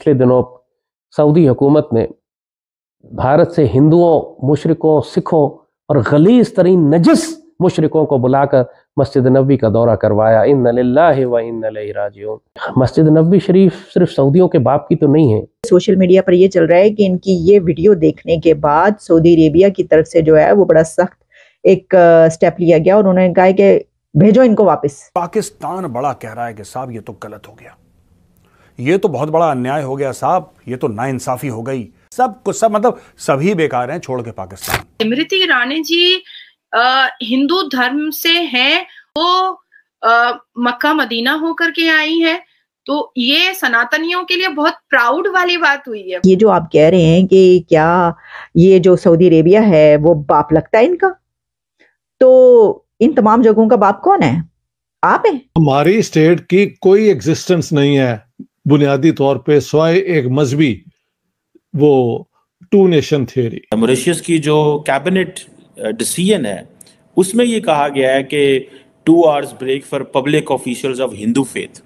पिछले दिनों सऊदी हुकूमत ने भारत से हिंदुओं, मुशरिकों, सिखों और गलीज तरीन नजस मुशरिकों को बुलाकर मस्जिद नबवी का दौरा करवाया। इन्ना लिल्लाहि व इन्ना इलैहि राजिऊन। मस्जिद नबवी शरीफ सिर्फ सऊदियों के बाप की तो नहीं है। सोशल मीडिया पर ये चल रहा है कि इनकी ये वीडियो देखने के बाद सऊदी अरेबिया की तरफ से जो है वो बड़ा सख्त एक स्टेप लिया गया और उन्होंने कहा कि भेजो इनको वापस। पाकिस्तान बड़ा कह रहा है कि साहब ये तो गलत हो गया, ये तो बहुत बड़ा अन्याय हो गया साहब, ये तो नाइंसाफी हो गई, सब कुछ सब मतलब सभी बेकार हैं छोड़ के पाकिस्तान। स्मृति ईरानी जी हिंदू धर्म से हैं, वो मक्का मदीना होकर के आई हैं, तो ये सनातनियों के लिए बहुत प्राउड वाली बात हुई है। ये जो आप कह रहे हैं कि क्या ये जो सऊदी अरेबिया है वो बाप लगता है इनका, तो इन तमाम जगहों का बाप कौन है? आप हैं। हमारी स्टेट की कोई एग्जिस्टेंस नहीं है बुनियादी तौर पे सिवाय एक मजहबी वो टू नेशन थ्योरी। मॉरिशस की जो कैबिनेट डिसीजन है उसमें ये कहा गया है कि 2 hours break for public officials of Hindu faith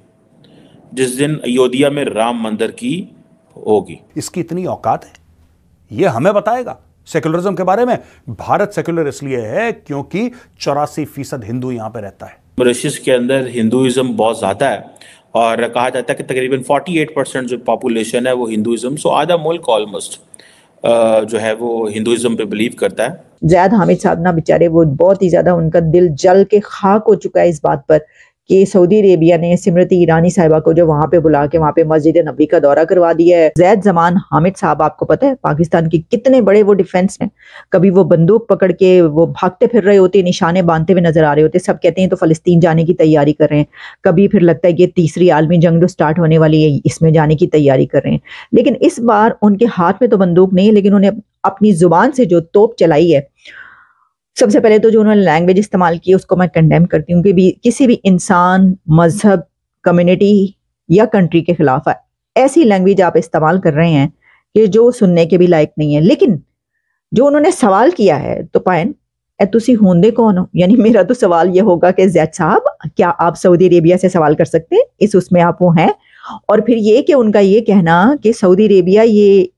जिस दिन अयोध्या में राम मंदिर की होगी। इसकी इतनी औकात है, ये हमें बताएगा सेक्युलरिज्म के बारे में। भारत सेक्युलर इसलिए है क्योंकि 84% हिंदू यहां पे रहता है। मॉरिशस के अंदर हिंदुइज्म बहुत ज्यादा है और कहा जाता है कि तकरीबन 48% जो पॉपुलेशन है वो हिंदुइज्म, सो आधा मुल्क ऑलमोस्ट जो है वो हिंदुइज्म पे बिलीव करता है। ज़ैद हामिद साहब ना बेचारे वो बहुत ही ज्यादा उनका दिल जल के खाक हो चुका है इस बात पर कि सऊदी अरेबिया ने स्मृति ईरानी साहिबा को जो वहां पे बुला के वहां पे मस्जिद नबी का दौरा करवा दिया है। ज़ैद जमान हामिद साहब आपको पता है पाकिस्तान के कितने बड़े वो डिफेंस हैं, कभी वो बंदूक पकड़ के वो भागते फिर रहे होते, निशाने बांधते हुए नजर आ रहे होते, सब कहते हैं तो फलस्तीन जाने की तैयारी कर रहे हैं, कभी फिर लगता है कि तीसरी आलमी जंग जो स्टार्ट होने वाली है इसमें जाने की तैयारी कर रहे हैं। लेकिन इस बार उनके हाथ में तो बंदूक नहीं है, लेकिन उन्हें अपनी जुबान से जो तोप चलाई है, सबसे पहले तो जो उन्होंने लैंग्वेज इस्तेमाल की उसको मैं कंडेम करती हूँ कि किसी भी इंसान, मजहब, कम्युनिटी या कंट्री के खिलाफ है ऐसी लैंग्वेज आप इस्तेमाल कर रहे हैं कि जो सुनने के भी लायक नहीं है। लेकिन जो उन्होंने सवाल किया है तो पायन ए तुसी होंदे कौन हो, यानी मेरा तो सवाल ये होगा कि ज़ैद साहब क्या आप सऊदी अरेबिया से सवाल कर सकते हैं, इस उसमें आप वो हैं? और फिर ये कि उनका ये कहना कि सऊदी अरेबिया ये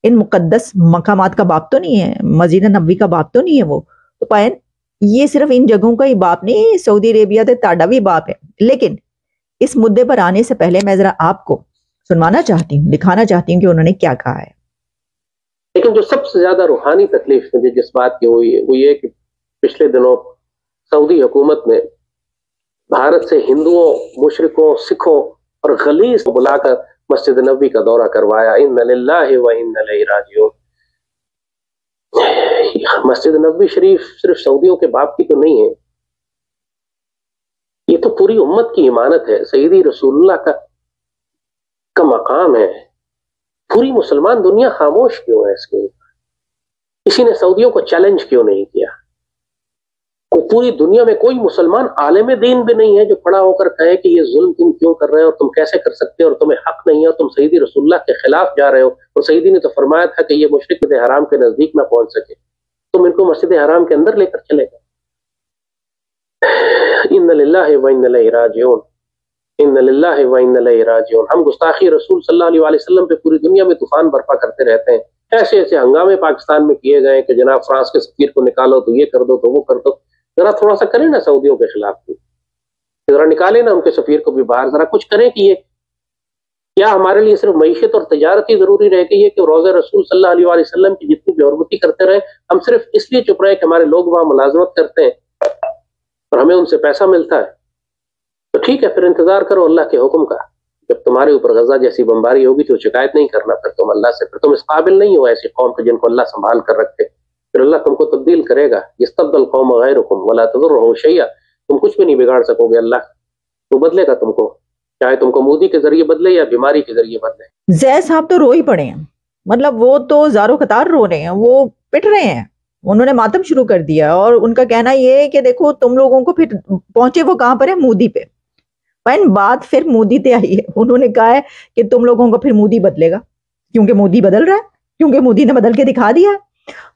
इन मुकद्दस मकामात का बाप तो नहीं है, मस्जिद नबवी का बाप तो नहीं है वो, तो पायन ये सिर्फ इन जगहों का ही बाप नहीं, सऊदी अरेबिया तो ताड़ा भी बाप है। लेकिन इस मुद्दे पर आने से पहले मैं जरा आपको सुनवाना चाहती हूँ, दिखाना चाहती हूँ कि उन्होंने क्या कहा है। लेकिन जो सबसे ज्यादा रूहानी तकलीफ मुझे जिस बात की हुई है वो ये कि पिछले दिनों सऊदी हुकूमत ने भारत से हिंदुओं, मुशरिकों, सिखों और गलीज को बुलाकर मस्जिद नबवी का दौरा करवाया। इन्ना लिल्लाहि व इन्ना इलैहि राजिऊन। मस्जिद नबवी शरीफ सिर्फ सऊदियों के बाप की तो नहीं है, ये तो पूरी उम्मत की इमानत है, सईदी रसूलुल्लाह का मकाम है। पूरी मुसलमान दुनिया खामोश क्यों है इसके ऊपर? किसी ने सऊदियों को चैलेंज क्यों नहीं किया? पूरी दुनिया में कोई मुसलमान आलिम दीन भी नहीं है जो खड़ा होकर कहे कि ये जुल्म तुम क्यों कर रहे हो, तुम कैसे कर सकते हो, और तुम्हें हक नहीं है, तुम सईदी रसूलुल्लाह के खिलाफ जा रहे हो। और सईदी ने तो फरमाया था कि ये मुशरिक मस्जिद हराम के नजदीक ना पहुंच सके, तुम इनको मस्जिद हराम के अंदर लेकर चले गए। इन्ना लिल्लाहि व इन्ना इलैहि राजिऊन, इन्ना लिल्लाहि व इन्ना इलैहि राजिऊन। हम गुस्ताखी रसूल सल्लल्लाहु अलैहि वसल्लम पे पूरी दुनिया में तूफान बर्पा करते रहते हैं। ऐसे ऐसे हंगामे पाकिस्तान में किए गए कि जनाब फ्रांस के सफीर को निकालो तो ये कर दो तो वो कर दो। जरा थोड़ा सा करें ना सऊदियों के खिलाफ भी, जरा निकाले ना उनके सफीर को भी बाहर, जरा कुछ करें कि ये क्या हमारे लिए सिर्फ मईशत और तजारत ही जरूरी रह गई है कि रोज़े रसूल सल्लल्लाहु अलैहि वसल्लम की जितनी बेहरमती करते रहे, हम सिर्फ इसलिए चुप रहे कि हमारे लोग वहां मुलाजमत करते हैं और हमें उनसे पैसा मिलता है? तो ठीक है, फिर इंतजार करो अल्लाह के हुक्म का। जब तुम्हारे ऊपर गजा जैसी बमबारी होगी तो शिकायत नहीं करना फिर तुम अल्लाह से, फिर तुम इस काबिल नहीं हो ऐसी कौम के जिनको अल्लाह संभाल कर रखे। फिर अल्लाह तुमको तब्दील करेगा, यस्तब्दिल कौम गैरकुम वला तदुर्रुहु शैया। तुम कुछ भी नहीं बिगाड़ सकोगे, अल्लाह तो बदलेगा तुमको, चाहे तुमको मोदी के जरिए बदले या बीमारी के जरिए बदले। ज़ैद साहब तो रो ही पड़े हैं, मतलब वो तो ज़ारो कतार रो रहे हैं, वो पिट रहे हैं, उन्होंने मातम शुरू कर दिया। और उनका कहना ये है कि देखो तुम लोगों को, फिर पहुंचे वो कहां पर है, मोदी पे। बात फिर मोदी पे आई है, उन्होंने कहा है कि तुम लोगों को फिर मोदी बदलेगा, क्योंकि मोदी बदल रहा है, क्योंकि मोदी ने बदल के दिखा दिया है।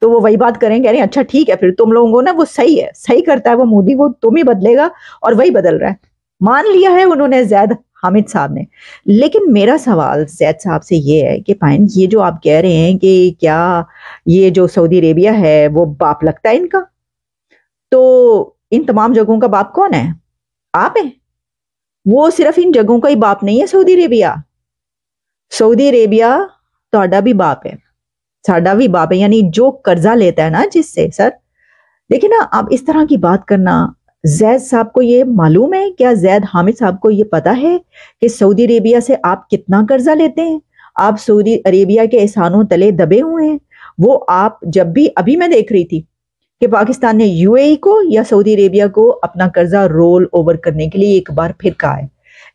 तो वो वही बात करें, कह रहे हैं अच्छा ठीक है, फिर तुम लोगों को ना वो सही है, सही करता है वो मोदी, वो तुम ही बदलेगा और वही बदल रहा है। मान लिया है उन्होंने ज़ैद हामिद साहब ने। लेकिन मेरा सवाल जैद साहब से ये है कि पाइन ये जो आप कह रहे हैं कि क्या ये जो सऊदी अरेबिया है वो बाप लगता है इनका, तो इन तमाम जगहों का बाप कौन है? आप हैं। वो सिर्फ इन जगहों का ही बाप नहीं है सऊदी अरेबिया। सऊदी अरेबिया ਤੁਹਾਡਾ भी बाप है, साडा भी बाप है। यानी जो कर्जा लेता है ना जिससे, सर देखिए ना, आप इस तरह की बात करना, जैद साहब को ये मालूम है क्या? जैद हामिद साहब को ये पता है कि सऊदी अरेबिया से आप कितना कर्जा लेते हैं? आप सऊदी अरेबिया के एहसानों तले दबे हुए हैं। वो आप जब भी, अभी मैं देख रही थी कि पाकिस्तान ने यूएई को या सऊदी अरेबिया को अपना कर्जा रोल ओवर करने के लिए एक बार फिर कहा है,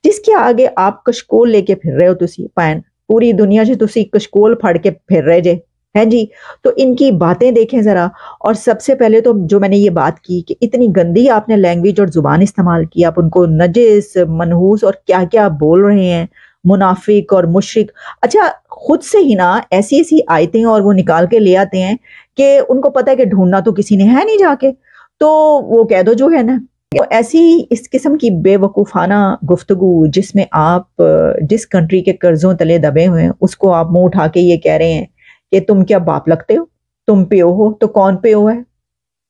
जिसके आगे आप कशकोल लेके फिर रहे हो। तुसी पैन पूरी दुनिया से तुसी कशकोल फाड़ के फिर रहे जे हैं जी। तो इनकी बातें देखें जरा। और सबसे पहले तो जो मैंने ये बात की कि इतनी गंदी आपने लैंग्वेज और जुबान इस्तेमाल की, आप उनको नजिस, मनहूस और क्या क्या बोल रहे हैं, मुनाफिक और मुशरिक। अच्छा, खुद से ही ना ऐसी ऐसी आयतें और वो निकाल के ले आते हैं कि उनको पता है कि ढूंढना तो किसी ने है नहीं जाके, तो वो कह दो जो है ना। तो ऐसी इस किस्म की बेवकूफ़ाना गुफ्तगू जिसमें आप जिस कंट्री के कर्जों तले दबे हुए हैं उसको आप मुंह उठा के ये कह रहे हैं कि तुम क्या बाप लगते हो, तुम पियो हो। तो कौन पियो है?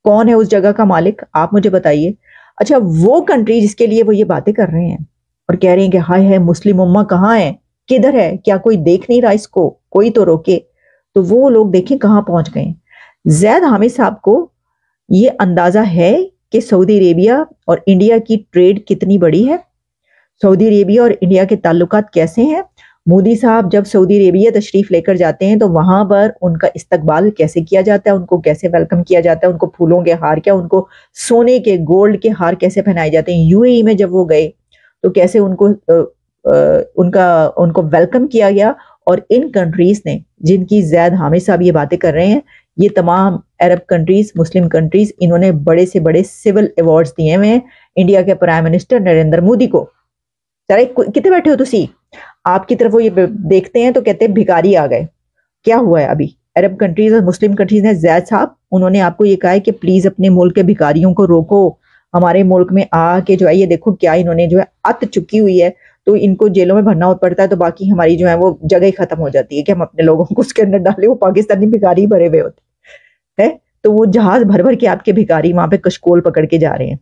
कौन है उस जगह का मालिक? आप मुझे बताइए। अच्छा, वो कंट्री जिसके लिए वो ये बातें कर रहे हैं और कह रहे हैं कि हाय है मुस्लिम उम्मा कहाँ है, किधर है, क्या कोई देख नहीं रहा इसको, कोई तो रोके। तो वो लोग देखें कहाँ पहुंच गए। जैद हामिद साहब को ये अंदाजा है कि सऊदी अरेबिया और इंडिया की ट्रेड कितनी बड़ी है, सऊदी अरेबिया और इंडिया के ताल्लुकात कैसे हैं। मोदी साहब जब सऊदी अरेबिया तशरीफ लेकर जाते हैं तो वहां पर उनका इस्तकबाल कैसे किया जाता है, उनको कैसे वेलकम किया जाता है, उनको फूलों के हार, क्या उनको सोने के गोल्ड के हार कैसे पहनाए जाते हैं। यूएई में जब वो गए तो कैसे उनको वेलकम किया गया। और इन कंट्रीज ने, जिनकी जैद हामिद साहब ये बातें कर रहे हैं, ये तमाम अरब कंट्रीज, मुस्लिम कंट्रीज, इन्होंने बड़े से बड़े सिविल अवार्ड्स दिए हुए हैं इंडिया के प्राइम मिनिस्टर नरेंद्र मोदी को। चले कितने बैठे हो तुसी, आपकी तरफ वो ये देखते हैं तो कहते हैं भिखारी आ गए। क्या हुआ है अभी? अरब कंट्रीज और मुस्लिम कंट्रीज ने, जैद साहब उन्होंने आपको ये कहा है कि प्लीज अपने मुल्क के भिखारियों को रोको, हमारे मुल्क में आके जो है ये देखो क्या इन्होंने जो है अत चुकी हुई है, तो इनको जेलों में भरना पड़ता है, तो बाकी हमारी जो है वो जगह ही खत्म हो जाती है कि हम अपने लोगों को उसके अंदर डालें। वो पाकिस्तानी भिखारी भरे हुए होते हैं, तो वो जहाज भर भर के आपके भिखारी वहां पे कशकोल पकड़ के जा रहे हैं।